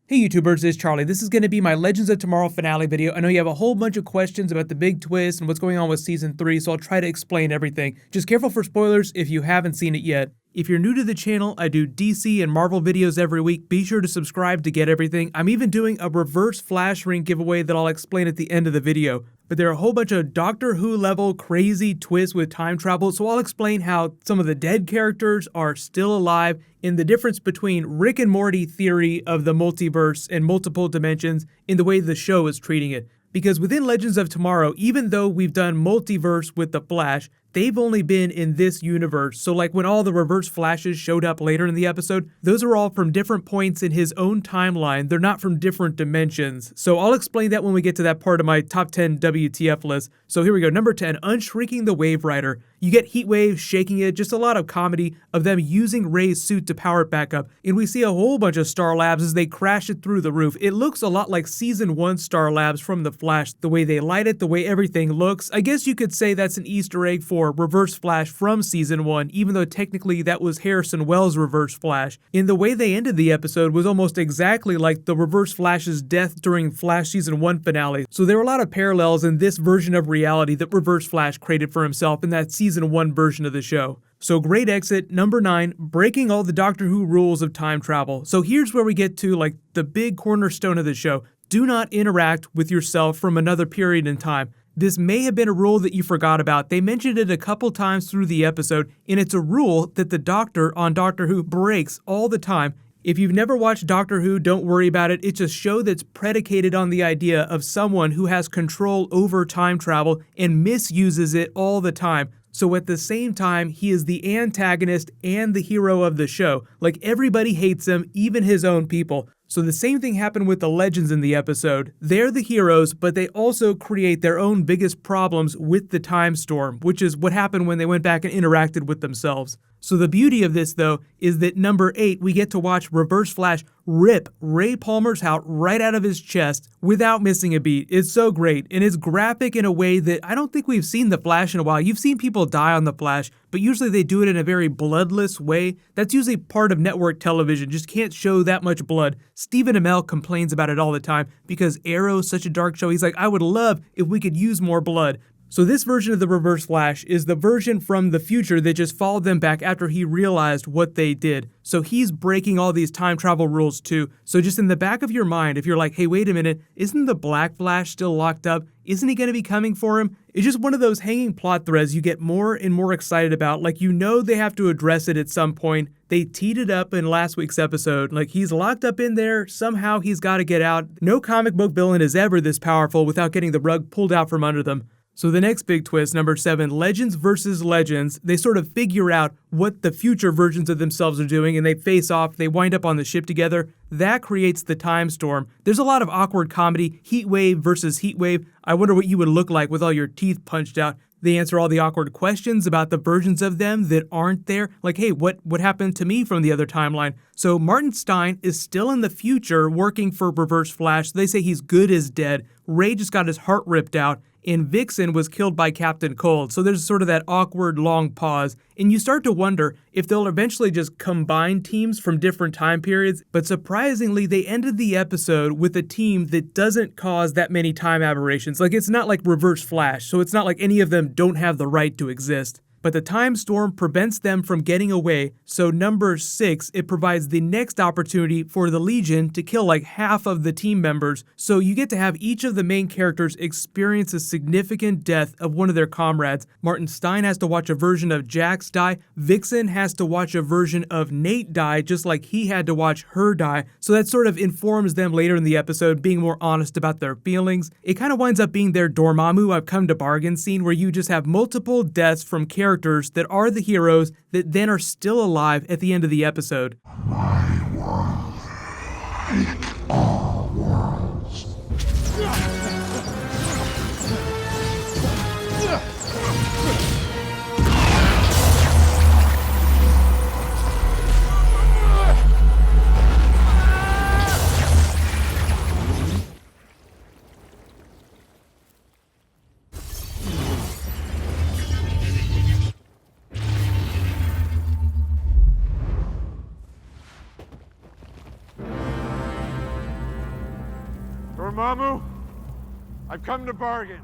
Hey YouTubers, it's Charlie. This is going to be my Legends of Tomorrow finale video. I know you have a whole bunch of questions about the big twist and what's going on with Season 3, so I'll try to explain everything. Just careful for spoilers if you haven't seen it yet. If you're new to the channel, I do DC and Marvel videos every week. Be sure to subscribe to get everything. I'm even doing a reverse Flash ring giveaway that I'll explain at the end of the video. But there are a whole bunch of Doctor Who level crazy twists with time travel, so I'll explain how some of the dead characters are still alive and the difference between Rick and Morty theory of the multiverse and multiple dimensions in the way the show is treating it. Because within Legends of Tomorrow, even though we've done multiverse with the Flash, they've only been in this universe. So like when all the reverse Flashes showed up later in the episode, those are all from different points in his own timeline. They're not from different dimensions. So I'll explain that when we get to that part of my top 10 WTF list. So here we go. Number 10, Unshrinking the Waverider. You get Heatwave shaking it, just a lot of comedy of them using Ray's suit to power it back up. And we see a whole bunch of Star Labs as they crash it through the roof. It looks a lot like Season 1 Star Labs from The Flash. The way they light it, the way everything looks. I guess you could say that's an Easter egg for Reverse Flash from Season 1, even though technically that was Harrison Wells' Reverse Flash. And the way they ended the episode was almost exactly like the Reverse Flash's death during Flash Season 1 finale. So there were a lot of parallels in this version of reality that Reverse Flash created for himself in that Season 1 version of the show. So great exit. Number 9, breaking all the Doctor Who rules of time travel. So here's where we get to like the big cornerstone of the show. Do not interact with yourself from another period in time. This may have been a rule that you forgot about. They mentioned it a couple times through the episode, and it's a rule that the Doctor on Doctor Who breaks all the time. If you've never watched Doctor Who, don't worry about it. It's a show that's predicated on the idea of someone who has control over time travel and misuses it all the time. So at the same time, he is the antagonist and the hero of the show. Like everybody hates him, even his own people. So the same thing happened with the Legends in the episode. They're the heroes, but they also create their own biggest problems with the time storm, which is what happened when they went back and interacted with themselves. So the beauty of this, though, is that number 8, we get to watch Reverse Flash rip Ray Palmer's heart right out of his chest without missing a beat. It's so great, and it's graphic in a way that I don't think we've seen The Flash in a while. You've seen people die on The Flash, but usually they do it in a very bloodless way. That's usually part of network television, just can't show that much blood. Stephen Amell complains about it all the time because Arrow's such a dark show. He's like, I would love if we could use more blood. So this version of the Reverse Flash is the version from the future that just followed them back after he realized what they did. So he's breaking all these time travel rules too. So just in the back of your mind, if you're like, hey, wait a minute, isn't the Black Flash still locked up? Isn't he going to be coming for him? It's just one of those hanging plot threads you get more and more excited about. Like, you know they have to address it at some point. They teed it up in last week's episode. Like, he's locked up in there. Somehow he's got to get out. No comic book villain is ever this powerful without getting the rug pulled out from under them. So the next big twist, number 7, Legends versus Legends. They sort of figure out what the future versions of themselves are doing and they face off. They wind up on the ship together. That creates the time storm. There's a lot of awkward comedy. Heatwave versus Heatwave. I wonder what you would look like with all your teeth punched out. They answer all the awkward questions about the versions of them that aren't there. Like, hey, what happened to me from the other timeline? So Martin Stein is still in the future working for Reverse Flash. They say he's good as dead. Ray just got his heart ripped out. And Vixen was killed by Captain Cold. So there's sort of that awkward long pause. And you start to wonder if they'll eventually just combine teams from different time periods. But surprisingly, they ended the episode with a team that doesn't cause that many time aberrations. Like, it's not like Reverse Flash. So it's not like any of them don't have the right to exist. But the time storm prevents them from getting away, so number 6, it provides the next opportunity for the Legion to kill like half of the team members, so you get to have each of the main characters experience a significant death of one of their comrades. Martin Stein has to watch a version of Jax die, Vixen has to watch a version of Nate die, just like he had to watch her die, so that sort of informs them later in the episode, being more honest about their feelings. It kind of winds up being their Dormammu I've come to bargain scene, where you just have multiple deaths from characters that are the heroes that then are still alive at the end of the episode. My world, like all worlds. Dormammu, I've come to bargain.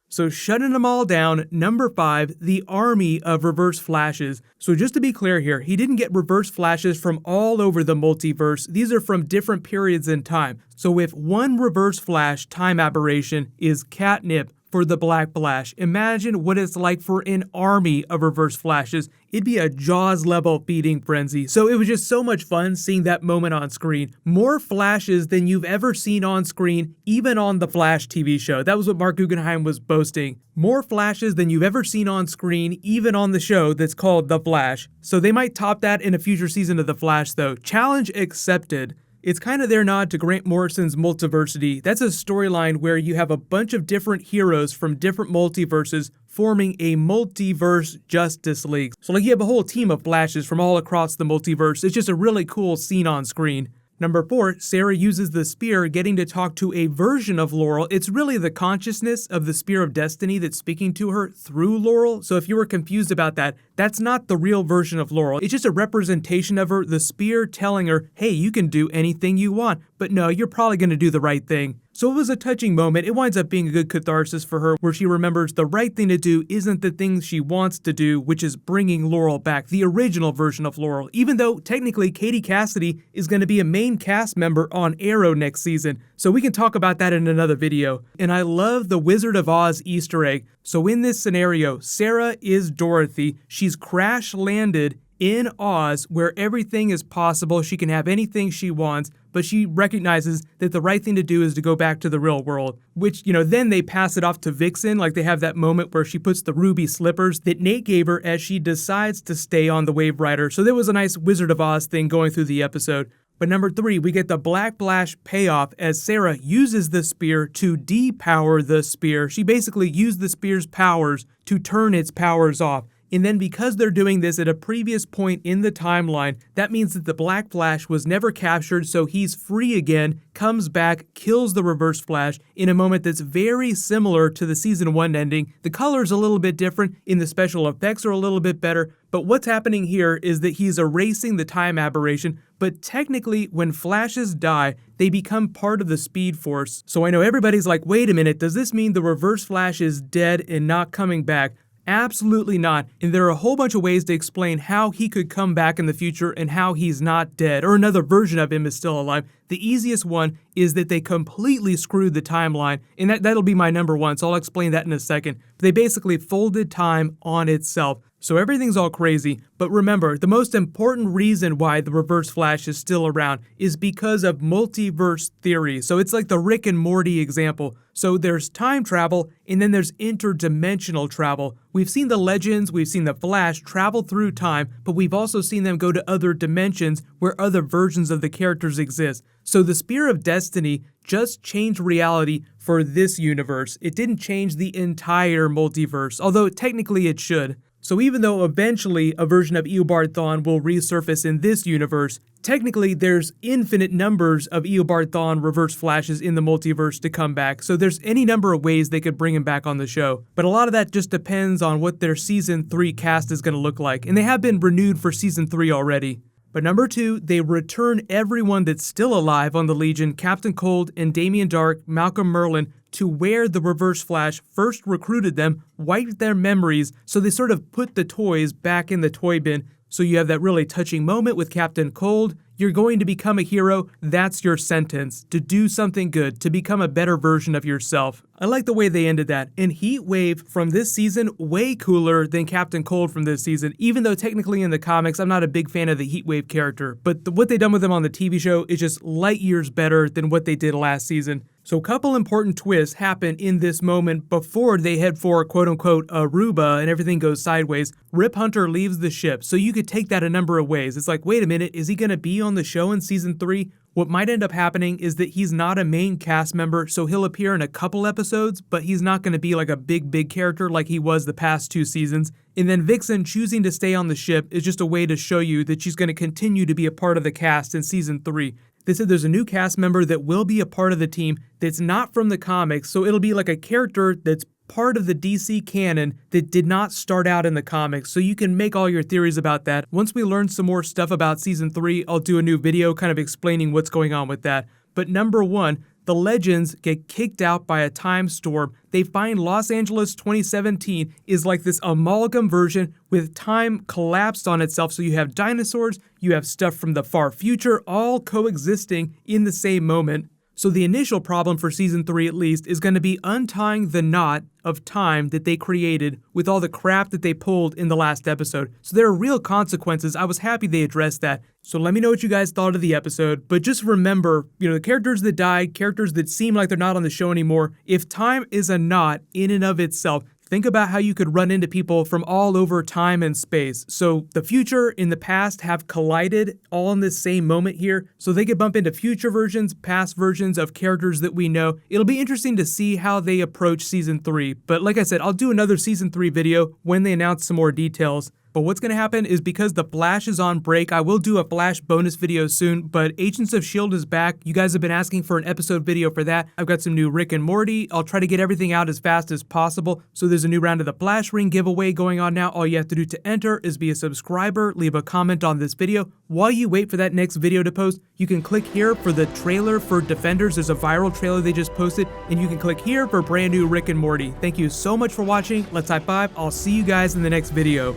So shutting them all down, number 5, the army of reverse flashes. So just to be clear here, he didn't get reverse flashes from all over the multiverse. These are from different periods in time. So if one reverse flash time aberration is catnip for the Black Flash, imagine what it's like for an army of reverse flashes. It'd be a Jaws level feeding frenzy. So it was just so much fun seeing that moment on screen. More flashes than you've ever seen on screen, even on the Flash TV show. That was what Mark Guggenheim was boasting. More flashes than you've ever seen on screen, even on the show that's called The Flash. So they might top that in a future season of The Flash though. Challenge accepted. It's kind of their nod to Grant Morrison's Multiversity. That's a storyline where you have a bunch of different heroes from different multiverses forming a multiverse Justice League. So like you have a whole team of Flashes from all across the multiverse. It's just a really cool scene on screen. Number 4, Sarah uses the spear, getting to talk to a version of Laurel. It's really the consciousness of the Spear of Destiny that's speaking to her through Laurel. So if you were confused about that, that's not the real version of Laurel. It's just a representation of her, the spear telling her, hey, you can do anything you want, but no, you're probably going to do the right thing. So it was a touching moment. It winds up being a good catharsis for her, where she remembers the right thing to do isn't the thing she wants to do, which is bringing Laurel back, the original version of Laurel, even though technically Katie Cassidy is going to be a main cast member on Arrow next season. So we can talk about that in another video. And I love the Wizard of Oz Easter egg. So in this scenario, Sarah is Dorothy. She's crash landed in Oz, where everything is possible. She can have anything she wants, but she recognizes that the right thing to do is to go back to the real world, which, then they pass it off to Vixen. Like they have that moment where she puts the ruby slippers that Nate gave her as she decides to stay on the Wave Rider. So there was a nice Wizard of Oz thing going through the episode. But number 3, we get the Black Flash payoff as Sarah uses the spear to depower the spear. She basically used the spear's powers to turn its powers off. And then because they're doing this at a previous point in the timeline, that means that the Black Flash was never captured, so he's free again, comes back, kills the Reverse Flash in a moment that's very similar to the season 1 ending. The color's a little bit different, and the special effects are a little bit better, but what's happening here is that he's erasing the time aberration, but technically when Flashes die, they become part of the Speed Force. So I know everybody's like, wait a minute, does this mean the Reverse Flash is dead and not coming back? Absolutely not, and there are a whole bunch of ways to explain how he could come back in the future and how he's not dead, or another version of him is still alive. The easiest one is that they completely screwed the timeline, and that'll be my number 1, so I'll explain that in a second. But they basically folded time on itself. So everything's all crazy, but remember, the most important reason why the Reverse Flash is still around is because of multiverse theory. So it's like the Rick and Morty example. So there's time travel, and then there's interdimensional travel. We've seen the Legends, we've seen the Flash travel through time, but we've also seen them go to other dimensions where other versions of the characters exist. So the Spear of Destiny just changed reality for this universe. It didn't change the entire multiverse, although technically it should. So even though eventually a version of Eobard Thawne will resurface in this universe, technically there's infinite numbers of Eobard Thawne Reverse Flashes in the multiverse to come back, so there's any number of ways they could bring him back on the show. But a lot of that just depends on what their Season 3 cast is going to look like, and they have been renewed for Season 3 already. But number 2, they return everyone that's still alive on the Legion, Captain Cold and Damien Darhk, Malcolm Merlyn, to where the Reverse Flash first recruited them, wiped their memories, so they sort of put the toys back in the toy bin. So you have that really touching moment with Captain Cold. You're going to become a hero, that's your sentence. To do something good, to become a better version of yourself. I like the way they ended that. And Heatwave from this season, way cooler than Captain Cold from this season, even though technically in the comics, I'm not a big fan of the Heatwave character. But what they done with him on the TV show is just light years better than what they did last season. So a couple important twists happen in this moment before they head for quote-unquote Aruba and everything goes sideways. Rip Hunter leaves the ship, so you could take that a number of ways. It's like, wait a minute, is he going to be on the show in Season 3? What might end up happening is that he's not a main cast member, so he'll appear in a couple episodes, but he's not going to be like a big character like he was the past 2 seasons. And then Vixen choosing to stay on the ship is just a way to show you that she's going to continue to be a part of the cast in Season 3. They said there's a new cast member that will be a part of the team that's not from the comics, so it'll be like a character that's part of the DC canon that did not start out in the comics, so you can make all your theories about that. Once we learn some more stuff about Season 3, I'll do a new video kind of explaining what's going on with that. But number 1, the Legends get kicked out by a time storm. They find Los Angeles 2017 is like this amalgam version with time collapsed on itself. So you have dinosaurs, you have stuff from the far future, all coexisting in the same moment. So the initial problem for Season 3 at least is going to be untying the knot of time that they created with all the crap that they pulled in the last episode. So there are real consequences. I was happy they addressed that. So let me know what you guys thought of the episode, but just remember, the characters that died, characters that seem like they're not on the show anymore, if time is a knot in and of itself, think about how you could run into people from all over time and space. So the future and the past have collided all in this same moment here. So they could bump into future versions, past versions of characters that we know. It'll be interesting to see how they approach Season 3. But like I said, I'll do another Season 3 video when they announce some more details. But what's going to happen is because The Flash is on break, I will do a Flash bonus video soon, but Agents of S.H.I.E.L.D. is back. You guys have been asking for an episode video for that. I've got some new Rick and Morty. I'll try to get everything out as fast as possible. So there's a new round of the Flash Ring giveaway going on now. All you have to do to enter is be a subscriber, leave a comment on this video. While you wait for that next video to post, you can click here for the trailer for Defenders. There's a viral trailer they just posted, and you can click here for brand new Rick and Morty. Thank you so much for watching. Let's high five. I'll see you guys in the next video.